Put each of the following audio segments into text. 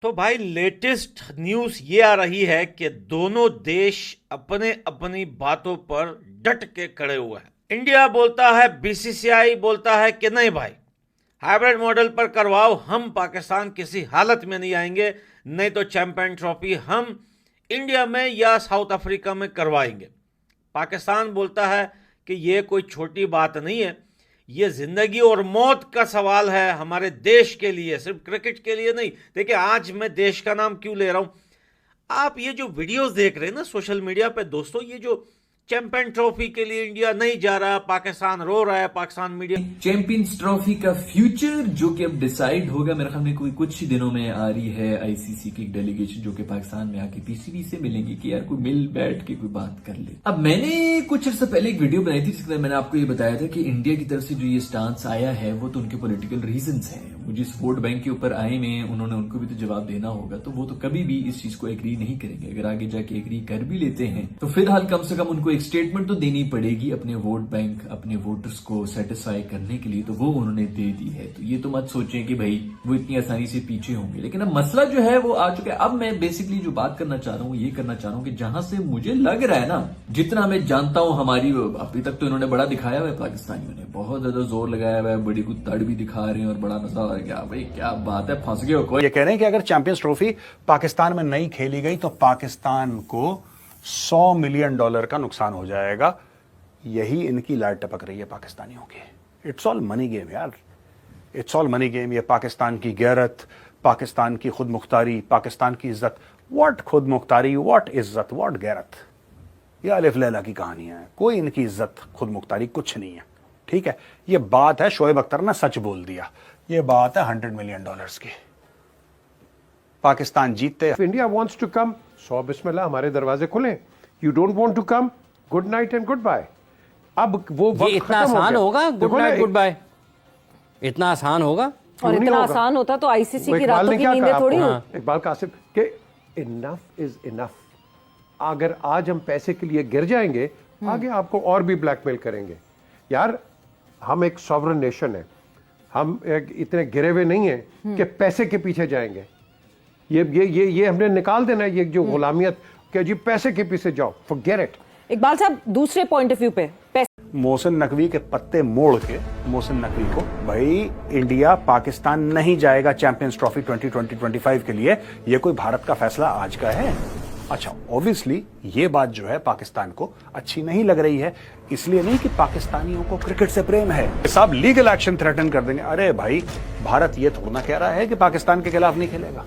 तो भाई latest news ये आ रही है कि दोनों देश अपने अपनी बातों पर डट के खड़े हुए हैं। इंडिया बोलता है, बीसीसीआई बोलता है कि नहीं भाई, हाइब्रिड मॉडल पर करवाओ, हम पाकिस्तान किसी हालत में नहीं आएंगे, नहीं तो चैंपियन ट्रॉफी हम इंडिया में या साउथ अफ्रीका में करवाएंगे। पाकिस्तान बोलता है कि ये कोई छोटी बात नहीं है, ये जिंदगी और मौत का सवाल है हमारे देश के लिए, सिर्फ क्रिकेट के लिए नहीं। देखिए, आज मैं देश का नाम क्यों ले रहा हूं, आप ये जो वीडियोस देख रहे हैं ना सोशल मीडिया पे दोस्तों, ये जो चैंपियन ट्रॉफी के लिए इंडिया नहीं जा रहा, पाकिस्तान रो रहा है, पाकिस्तान मीडिया चैंपियंस ट्रॉफी का फ्यूचर जो कि अब डिसाइड होगा, मेरे ख्याल में कोई कुछ ही दिनों में आ रही है आईसीसी की डेलीगेशन जो कि पाकिस्तान में आके पीसीबी से मिलेंगी कि यार कोई मिल बैठ के कोई बात कर ले। अब मैंने कुछ अर्सा पहले एक वीडियो बनाई थी जिसके अंदर मैंने आपको ये बताया था कि इंडिया की तरफ से जो ये स्टांस आया है वो तो उनके पॉलिटिकल रीजंस हैं। वो जिस वोट बैंक के ऊपर आए में उन्होंने उनको भी तो जवाब देना होगा, तो वो तो कभी भी इस चीज को एग्री नहीं करेंगे। अगर आगे जाके एग्री कर भी लेते हैं तो फिलहाल कम से कम उनको एक स्टेटमेंट तो देनी पड़ेगी अपने वोट बैंक, अपने वोटर्स को सेटिस्फाई करने के लिए, तो वो उन्होंने दे दी है। तो ये तो मत सोचें कि भाई वो इतनी आसानी से पीछे होंगे, लेकिन अब मसला जो है वो आ चुका है। अब मैं बेसिकली जो बात करना चाह रहा हूँ ये करना चाह रहा हूँ कि जहां से मुझे लग रहा है ना, जितना मैं जानता हूं हमारी अभी तक तो इन्होंने बड़ा दिखाया हुआ है, पाकिस्तानियों ने बहुत ज्यादा जोर लगाया हुआ है, बड़ी कुछ तड़ भी दिखा रहे हैं और बड़ा मजा आ गया। भाई क्या बात है, फंस गए हो कोई। ये कह रहे हैं कि अगर चैंपियंस ट्रॉफी पाकिस्तान में नहीं खेली गई तो पाकिस्तान को $100 मिलियन का नुकसान हो जाएगा। यही इनकी लाइट टपक रही है पाकिस्तानियों की। इट्स ऑल मनी गेम यार, इट्स ऑल मनी गेम। ये पाकिस्तान की गैरत, पाकिस्तान की खुद मुख्तारी, पाकिस्तान की इज्जत। व्हाट खुद मुख्तारी, व्हाट इज्जत, व्हाट गैरत, ये अलिफ लैला की कहानी है। कोई इनकी इज्जत खुद मुख्तारी कुछ नहीं है, ठीक है। ये बात है, शोएब अख्तर ने सच बोल दिया, ये बात है $100 मिलियन की। पाकिस्तान जीतते। India wants to come, so बिस्मिल्लाह, हमारे दरवाजे खुले। You don't want to come, good night and good bye. अब वो ये इतना आसान होगा? गुड नाइट गुड बाय इतना आसान होगा? और इतना आसान होता तो आईसीसी की रातों की नींदें थोड़ी हो। इकबाल कासिम के इनफ इज इनफ। अगर आज हम पैसे के लिए गिर जाएंगे, आगे आपको और भी ब्लैकमेल करेंगे। यार हम एक सॉवरन नेशन है, हम इतने गिरे हुए नहीं हैं कि पैसे के पीछे जाएंगे। ये हमने निकाल देना है, ये जो गुलामियत कि जी पैसे के पीछे जाओ, फॉरगेट इट। इकबाल साहब, दूसरे पॉइंट ऑफ व्यू पे मोहसिन नकवी के पत्ते मोड़ के मोहसिन नकवी को, भाई इंडिया पाकिस्तान नहीं जाएगा चैंपियंस ट्रॉफी 2020-25 के लिए, ये कोई भारत का फैसला आज का है। अच्छा, ऑब्वियसली ये बात जो है पाकिस्तान को अच्छी नहीं लग रही है, इसलिए नहीं कि पाकिस्तानियों को क्रिकेट से प्रेम है, साहब लीगल एक्शन थ्रेटन कर देंगे। अरे भाई, भारत ये थोड़ा ना कह रहा है कि पाकिस्तान के खिलाफ नहीं खेलेगा।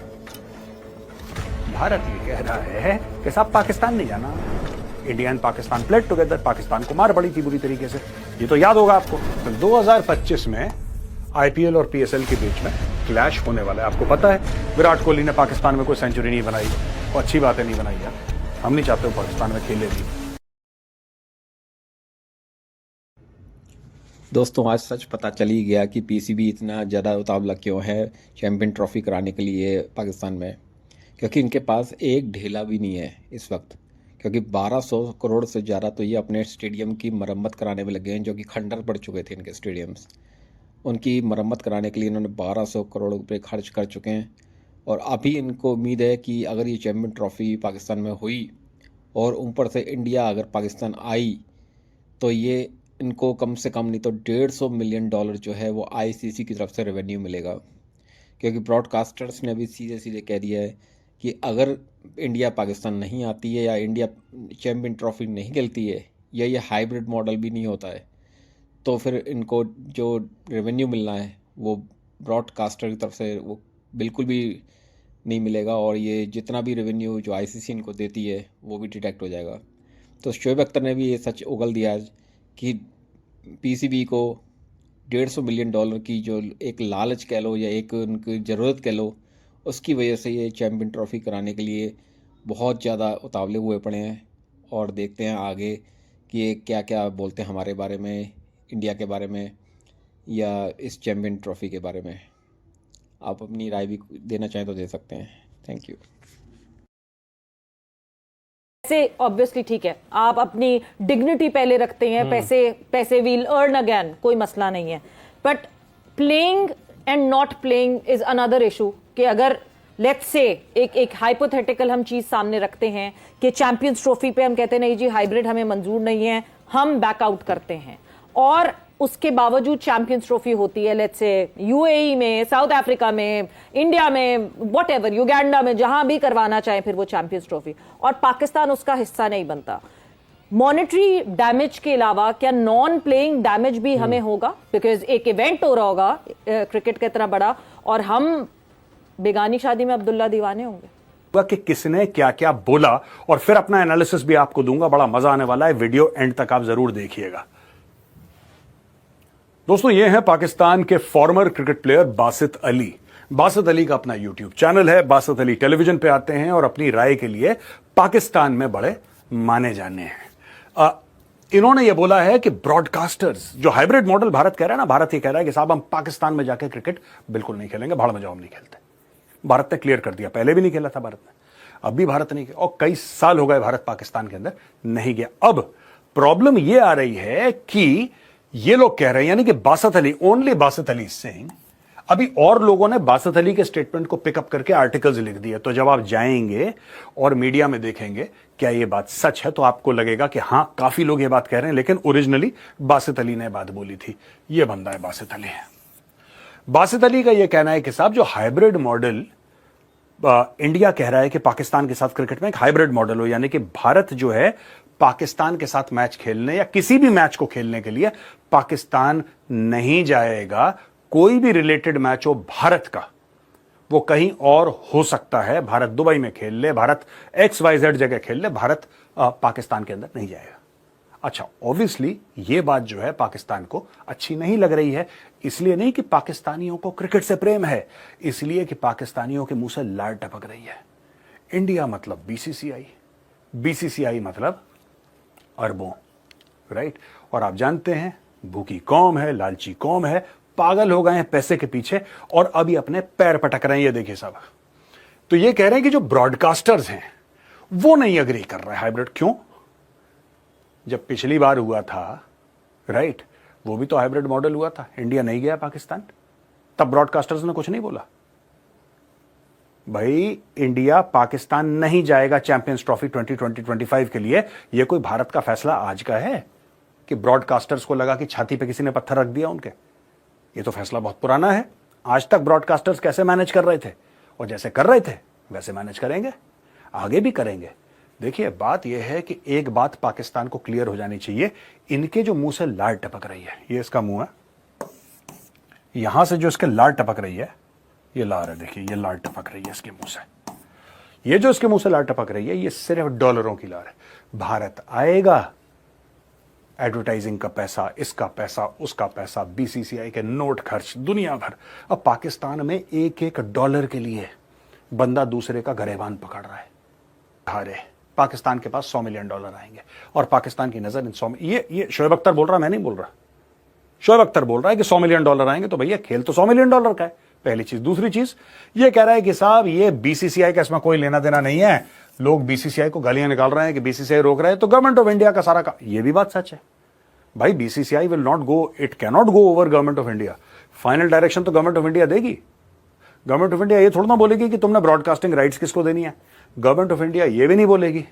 भारत ये कह रहा है कि साहब पाकिस्तान नहीं जाना। India and Pakistan played together, Pakistan को मार पड़ी थी बुरी तरीके से, ये तो याद होगा आपको। तो 2025 में आईपीएल और पीएसएल के बीच में क्लैश होने वाला है, आपको पता है। विराट कोहली ने पाकिस्तान में कोई सेंचुरी नहीं बनाई, और अच्छी बात है नहीं बनाई यार, हम नहीं चाहते हो पाकिस्तान में खेले भी। दोस्तों, आज सच पता चल ही गया कि पीसीबी इतना ज़्यादा उतावला क्यों है चैंपियन ट्रॉफी कराने के लिए पाकिस्तान में, क्योंकि इनके पास एक ढेला भी नहीं है इस वक्त। क्योंकि 1200 करोड़ से ज़्यादा तो ये अपने स्टेडियम की मरम्मत कराने में लगे हैं, जो कि खंडर पड़ चुके थे इनके स्टेडियम्स। उनकी मरम्मत कराने के लिए इन्होंने 1200 करोड़ रुपये खर्च कर चुके हैं। और अभी इनको उम्मीद है कि अगर ये चैंपियन ट्रॉफी पाकिस्तान में हुई और ऊपर से इंडिया अगर पाकिस्तान आई, तो ये इनको कम से कम नहीं तो $150 मिलियन जो है वो आईसीसी की तरफ से रेवेन्यू मिलेगा। क्योंकि ब्रॉडकास्टर्स ने भी सीधे सीधे कह दिया है कि अगर इंडिया पाकिस्तान नहीं आती है या इंडिया चैंपियन ट्रॉफी नहीं खेलती है या ये हाइब्रिड मॉडल भी नहीं होता है, तो फिर इनको जो रेवेन्यू मिलना है वो ब्रॉडकास्टर की तरफ से वो बिल्कुल भी नहीं मिलेगा, और ये जितना भी रेवेन्यू जो आईसीसी इनको देती है वो भी डिटेक्ट हो जाएगा। तो शोएब अख्तर ने भी ये सच उगल दिया आज कि पीसीबी को $150 मिलियन की जो एक लालच कह लो या एक उनकी ज़रूरत कह लो, उसकी वजह से ये चैंपियन ट्रॉफी कराने के लिए बहुत ज़्यादा उतावले हुए पड़े हैं। और देखते हैं आगे कि ये क्या क्या बोलते हैं हमारे बारे में, इंडिया के बारे में या इस चैंपियन ट्रॉफी के बारे में। आप अपनी राय भी देना चाहें तो दे सकते हैं। Thank you. पैसे ऑब्वियसली ठीक है, आप अपनी डिग्निटी पहले रखते हैं, पैसे वील अर्न अगेन, कोई मसला नहीं है। But playing and not playing is another issue, कि अगर लेट्स से एक हाइपोथेटिकल हम चीज सामने रखते हैं कि चैंपियंस ट्रॉफी पे हम कहते हैं नहीं जी हाइब्रिड हमें मंजूर नहीं है, हम बैकआउट करते हैं, और उसके बावजूद चैंपियंस ट्रॉफी होती है लेट्स से यूएई में, साउथ अफ्रीका में, इंडिया में, व्हाटएवर, युगांडा में, जहां भी करवाना चाहे फिर वो चैंपियंस ट्रॉफी, और पाकिस्तान उसका हिस्सा नहीं बनता, मॉनेटरी डैमेज के अलावा क्या नॉन प्लेइंग डैमेज भी हमें होगा? बिकॉज एक इवेंट हो रहा होगा क्रिकेट के इतना बड़ा, और हम बेगानी शादी में अब्दुल्ला दीवाने होंगे। कि किसने क्या क्या बोला, और फिर अपना एनालिसिस भी आपको दूंगा, बड़ा मजा आने वाला है, वीडियो एंड तक आप जरूर देखिएगा। दोस्तों, ये है पाकिस्तान के farmer cricket player Basit Ali. Basit Ali का अपना यूट्यूब चैनल है, बासित अली टेलीविजन पे आते हैं और अपनी राय के लिए पाकिस्तान में बड़े माने जाने हैं। इन्होंने ये बोला है कि ब्रॉडकास्टर्स, जो हाइब्रिड मॉडल भारत कह रहा है ना, भारत ये कह रहा है कि साहब हम पाकिस्तान में जाके क्रिकेट बिल्कुल नहीं खेलेंगे, भाड़ में जाओ हम नहीं खेलते। भारत ने क्लियर कर दिया, पहले भी नहीं खेला था भारत ने, अब भी भारत नहीं, और कई साल हो गए भारत पाकिस्तान के अंदर नहीं गया। अब प्रॉब्लम ये आ रही है कि ये लोग कह रहे हैं, यानी कि बासित अली, ओनली बासित अली सिंह, अभी और लोगों ने बासित अली के स्टेटमेंट को पिकअप करके आर्टिकल्स लिख दिए। तो जब आप जाएंगे और मीडिया में देखेंगे क्या ये बात सच है, तो आपको लगेगा कि हां काफी लोग ये बात कह रहे हैं, लेकिन ओरिजिनली बासित अली ने बात बोली थी। ये बंदा है बासित अली है। बासित अली का यह कहना है कि साहब जो हाइब्रिड मॉडल इंडिया कह रहा है कि पाकिस्तान के साथ क्रिकेट में एक हाइब्रिड मॉडल हो, यानी कि भारत जो है पाकिस्तान के साथ मैच खेलने या किसी भी मैच को खेलने के लिए पाकिस्तान नहीं जाएगा। कोई भी रिलेटेड मैच हो भारत का, वो कहीं और हो सकता है, भारत दुबई में खेल ले, भारत XYZ जगह खेल ले, भारत पाकिस्तान के अंदर नहीं जाएगा। अच्छा, ऑब्वियसली ये बात जो है पाकिस्तान को अच्छी नहीं लग रही है, इसलिए नहीं कि पाकिस्तानियों को क्रिकेट से प्रेम है, इसलिए कि पाकिस्तानियों के मुंह से लार टपक रही है। इंडिया मतलब BCCI, BCCI मतलब अरबों, राइट। और आप जानते हैं भूखी कौम है, लालची कौम है, पागल हो गए हैं पैसे के पीछे, और अभी अपने पैर पटक रहे हैं। ये देखिए साहब, तो ये कह रहे हैं कि जो ब्रॉडकास्टर्स हैं वो नहीं अग्री कर रहे हाइब्रिड। क्यों? जब पिछली बार हुआ था, राइट, वो भी तो हाइब्रिड मॉडल हुआ था, इंडिया नहीं गया पाकिस्तान, तब ब्रॉडकास्टर्स ने कुछ नहीं बोला। भाई इंडिया पाकिस्तान नहीं जाएगा चैंपियंस ट्रॉफी 2020-25 के लिए। यह कोई भारत का फैसला आज का है कि ब्रॉडकास्टर्स को लगा कि छाती पे किसी ने पत्थर रख दिया उनके? ये तो फैसला बहुत पुराना है। आज तक ब्रॉडकास्टर्स कैसे मैनेज कर रहे थे, और जैसे कर रहे थे वैसे मैनेज करेंगे, आगे भी करेंगे। देखिए, बात यह है कि एक बात पाकिस्तान को क्लियर हो जानी चाहिए, इनके जो मुंह से लार टपक रही है, ये इसका मुंह है, यहां से जो इसके लार टपक रही है, ये लार है, देखिए ये लार टपक रही है इसके मुंह से। ये जो इसके मुंह से लार टपक रही है, ये सिर्फ डॉलरों की लार है। भारत आएगा, एडवर्टाइजिंग का पैसा, इसका पैसा, उसका पैसा, BCCI के नोट खर्च, दुनिया भर। अब पाकिस्तान में एक एक डॉलर के लिए बंदा दूसरे का गरेबान पकड़ रहा है। हारे पाकिस्तान के पास $100 मिलियन आएंगे, और पाकिस्तान की नजर इन 100, ये शोएब अख्तर बोल रहा, मैं नहीं बोल रहा, शोएब अख्तर बोल रहा है कि $100 मिलियन आएंगे। तो भैया खेल तो $100 मिलियन का है, पहली चीज। दूसरी चीज ये कह रहा है कि साहब ये BCCI का इसमें कोई लेना देना नहीं है। लोग BCCI को गालियां निकाल रहे हैं कि BCCI रोक रहा है, तो गवर्नमेंट ऑफ इंडिया का सारा का, ये भी बात सच है भाई। BCCI will not go, it can not go over government of India. Final direction तो गवर्नमेंट ऑफ इंडिया देगी। गवर्नमेंट ऑफ इंडिया ये थोड़ा ना बोलेगी कि तुमने ब्रॉडकास्टिंग राइट्स किसको देनी है। गवर्नमेंट ऑफ इंडिया ये भी नहीं बोलेगी,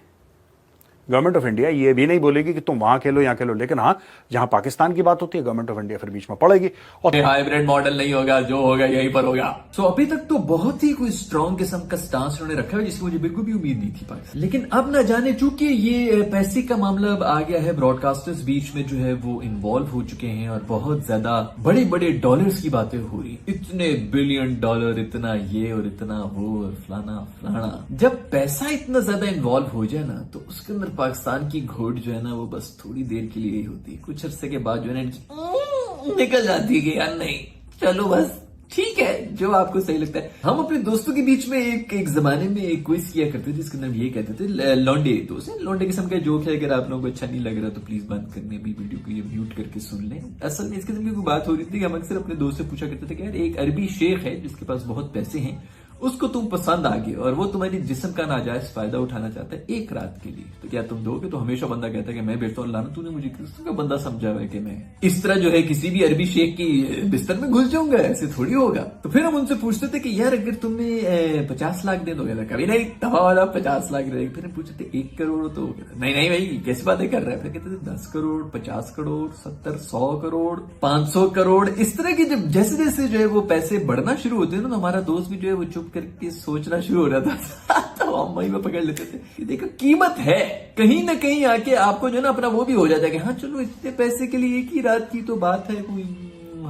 गवर्नमेंट ऑफ इंडिया ये भी नहीं बोलेगी कि तुम वहां खेलो यहां खेलो। लेकिन हाँ, जहां पाकिस्तान की बात होती है, गवर्नमेंट ऑफ इंडिया फिर बीच में पड़ेगी। और हाइब्रिड मॉडल नहीं होगा, जो होगा यहीं पर होगा। सो अभी तक तो बहुत ही कोई स्ट्रॉन्ग किस्म का स्टांस उन्होंने रखा है, जिसकी मुझे बिल्कुल भी उम्मीद नहीं थी पाकिस्तान। लेकिन अब ना जाने, चूंकि ये पैसे का मामला अब आ गया है, ब्रॉडकास्टर्स बीच में जो है वो इन्वॉल्व हो चुके हैं, और बहुत ज्यादा बड़े बड़े डॉलर्स की बातें हो रही, इतने $बिलियन, इतना ये और इतना वो और फलाना फलाना। जब पैसा इतना ज्यादा इन्वॉल्व हो जाए ना, तो उसके अंदर पाकिस्तान की घोट जो है ना, वो बस थोड़ी देर के लिए ही होती है। कुछ अरसे के बाद जो है ना निकल जाती है कि यार नहीं, चलो बस ठीक है, जो आपको सही लगता है। हम अपने दोस्तों के बीच में एक जमाने में एक क्विज किया करते थे, जिसके अंदर ये कहते थे, लौंडे दोस्त, लौंडे किस्म का जोक है, अगर आप लोगों को अच्छा नहीं लग रहा तो प्लीज बंद करने अभी वीडियो को ये म्यूट करके सुन लें। असल में इसके अंदर कोई बात हो रही थी कि हम अक्सर अपने दोस्त से पूछा करते थे कि यार एक अरबी शेख है जिसके पास बहुत पैसे हैं, उसको तुम पसंद आ गए और वो तुम्हारी जिस्म का नाजायज फायदा उठाना चाहता है एक रात के लिए, तो क्या तुम दोगे? तो हमेशा बंदा कहता है कि मैं बेचता हूँ, लाना तूने मुझे किसका बंदा समझा हुआ है कि मैं इस तरह जो है किसी भी अरबी शेख की बिस्तर में घुस जाऊंगा? ऐसे थोड़ी होगा। तो फिर हम उनसे पूछते थे कि यार अगर तुम्हें 50 लाख दे दोगे? कभी नहीं, दफा वाला 50 लाख रहेगा। फिर पूछते थे 1 करोड़, तो नहीं नहीं भाई कैसी बातें कर रहा है? फिर कहते थे 10 करोड़, 50 करोड़, 70, 100 करोड़, 500 करोड़। इस तरह की जब जैसे जैसे जो है वो पैसे बढ़ना शुरू होते हैं ना, तो हमारा दोस्त भी जो है वो चुप करके सोचना शुरू हो रहा था तो हम वहीं में पकड़ लेते थे कि देखो कीमत है, कहीं ना कहीं आके आपको जो है ना अपना वो भी हो जाता है कि हाँ चलो इतने पैसे के लिए एक ही रात की तो बात है, कोई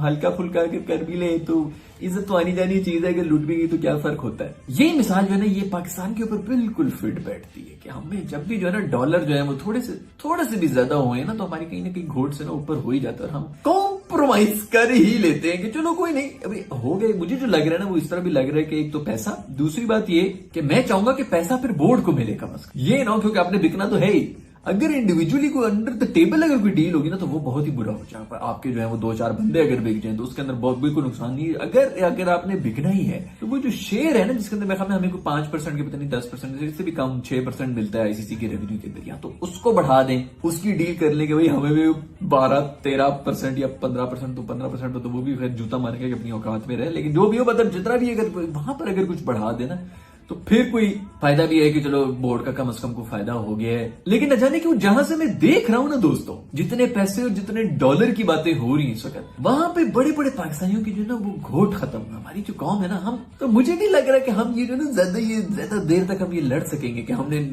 हल्का फुल्का अगर कर भी ले तो इज्जत तो आनी जानी चीज है, अगर लूट भी गई तो क्या फर्क होता है। ये मिसाल जो है ना ये पाकिस्तान के ऊपर बिल्कुल फिट बैठती है कि हमें जब भी जो है ना डॉलर जो है वो थोड़े से भी ज्यादा हुए ना, तो हमारी कहीं ना कहीं घोट से ना ऊपर हो ही जाता है और हम कॉम्प्रोमाइज कर ही लेते हैं कि चलो कोई नहीं अभी हो गए। मुझे जो लग रहा है ना वो इस तरह भी लग रहा है कि एक तो पैसा, दूसरी बात ये कि मैं चाहूंगा कि पैसा फिर बोर्ड को मिले कम से कम, ये ना क्योंकि आपने बिकना तो है ही। अगर इंडिविजुअली को अंडर द टेबल अगर कोई डील होगी ना तो वो बहुत ही बुरा हो जाएगा। आपके जो है वो 2-4 बंदे अगर बिक जाए तो उसके अंदर बहुत बिल्कुल नुकसान नहीं है। अगर आपने बिकना ही है तो वो जो शेयर है ना जिसके अंदर मेरे ख्याल में हमें कोई 5% के पता नहीं 10% इससे भी कम 6% मिलता है आईसीसी के रेवेन्यू के अंदर, या तो उसको बढ़ा दें, उसकी डील कर ले कि भाई हमें भी 12-13% या 15%, तो 15% तो वो भी फिर जूता मार के अपनी औकात में रहे, लेकिन जो भी हो मतलब जितना भी अगर वहां पर अगर कुछ बढ़ा देना तो फिर कोई फायदा भी है कि चलो बोर्ड का कम से कम को फायदा हो गया है। लेकिन न जाने क्यों जहां से मैं देख रहा हूं ना दोस्तों, जितने पैसे और जितने डॉलर की बातें हो रही हैं इस वक्त, वहां पे बड़े बड़े पाकिस्तानियों की जो ना वो घोट खत्म, हमारी जो कौम है ना, हम तो मुझे नहीं लग रहा कि हम ये जो ना ज्यादा देर तक हम ये लड़ सकेंगे कि हमने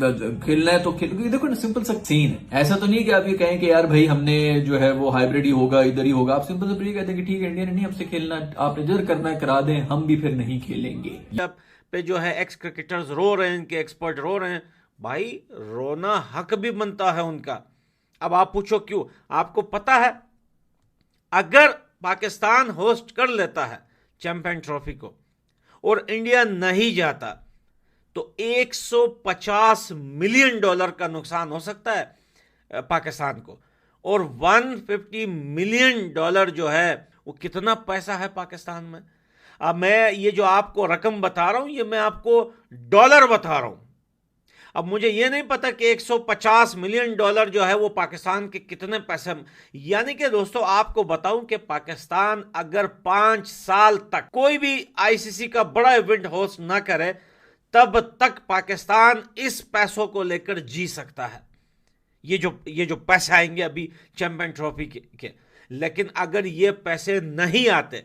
खेलना है तो खेल। देखो ना सिंपल सा सीन है, ऐसा तो नहीं कि आप ये कहें कि यार भाई हमने जो है वो हाइब्रिड ही होगा, इधर ही होगा। आप सिंपल से ये कहते हैं कि ठीक है इंडिया ने नहीं हमसे खेलना, आपने जिधर करना है करा दें, हम भी फिर नहीं खेलेंगे। पे जो है एक्स क्रिकेटर्स रो रहे हैं, इनके एक्सपर्ट रो रहे हैं, भाई रोना हक भी बनता है उनका। अब आप पूछो क्यों? आपको पता है अगर पाकिस्तान होस्ट कर लेता है चैंपियन ट्रॉफी को और इंडिया नहीं जाता तो $150 मिलियन का नुकसान हो सकता है पाकिस्तान को, और $150 मिलियन जो है वो कितना पैसा है पाकिस्तान में। अब मैं ये जो आपको रकम बता रहा हूं ये मैं आपको डॉलर बता रहा हूं। अब मुझे ये नहीं पता कि $150 मिलियन जो है वो पाकिस्तान के कितने पैसे, यानी कि दोस्तों आपको बताऊं कि पाकिस्तान अगर 5 साल तक कोई भी आईसीसी का बड़ा इवेंट होस्ट ना करे तब तक पाकिस्तान इस पैसों को लेकर जी सकता है। ये जो पैसे आएंगे अभी चैंपियन ट्रॉफी के, लेकिन अगर ये पैसे नहीं आते,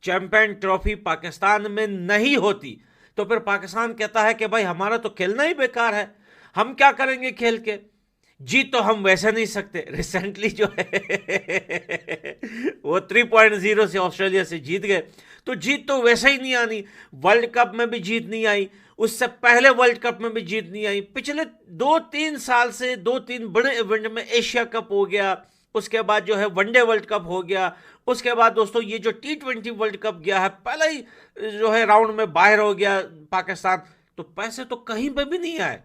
चैंपियन ट्रॉफी पाकिस्तान में नहीं होती, तो फिर पाकिस्तान कहता है कि भाई हमारा तो खेलना ही बेकार है, हम क्या करेंगे खेल के, जीत तो हम वैसे नहीं सकते। रिसेंटली जो है वो 3.0 से ऑस्ट्रेलिया से जीत गए, तो जीत तो वैसे ही नहीं आनी। वर्ल्ड कप में भी जीत नहीं आई, उससे पहले वर्ल्ड कप में भी जीत नहीं आई, पिछले 2-3 साल से 2-3 बड़े इवेंट में एशिया कप हो गया, उसके बाद जो है वनडे वर्ल्ड कप हो गया, उसके बाद दोस्तों ये जो T20 वर्ल्ड कप गया है पहले ही जो है राउंड में बाहर हो गया पाकिस्तान, तो पैसे तो कहीं पे भी नहीं आए।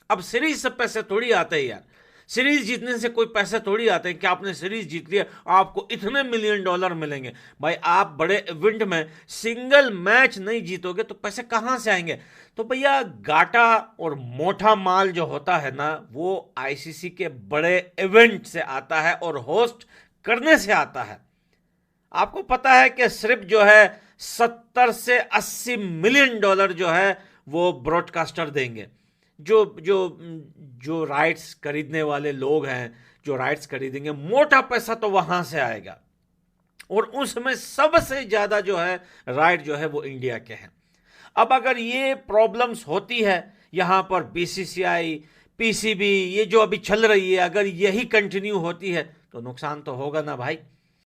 अब सीरीज से पैसे थोड़ी आते हैं यार, सीरीज जीतने से कोई पैसे थोड़ी आते हैं कि आपने सीरीज जीत लिया आपको इतने मिलियन डॉलर मिलेंगे। भाई आप बड़े इवेंट में सिंगल मैच नहीं जीतोगे तो पैसे कहां से आएंगे? तो भैया गाटा और मोटा माल जो होता है ना वो आईसीसी के बड़े इवेंट से आता है और होस्ट करने से आता है। आपको पता है कि सिर्फ जो है 70 से 80 मिलियन डॉलर जो है वो ब्रॉडकास्टर देंगे, जो राइट्स खरीदने वाले लोग हैं, जो राइट्स खरीदेंगे, मोटा पैसा तो वहां से आएगा, और उसमें सबसे ज्यादा जो है राइट जो है वो इंडिया के हैं। अब अगर ये प्रॉब्लम्स होती है यहां पर बीसीसीआई, पीसीबी, ये जो अभी चल रही है, अगर यही कंटिन्यू होती है तो नुकसान तो होगा ना भाई।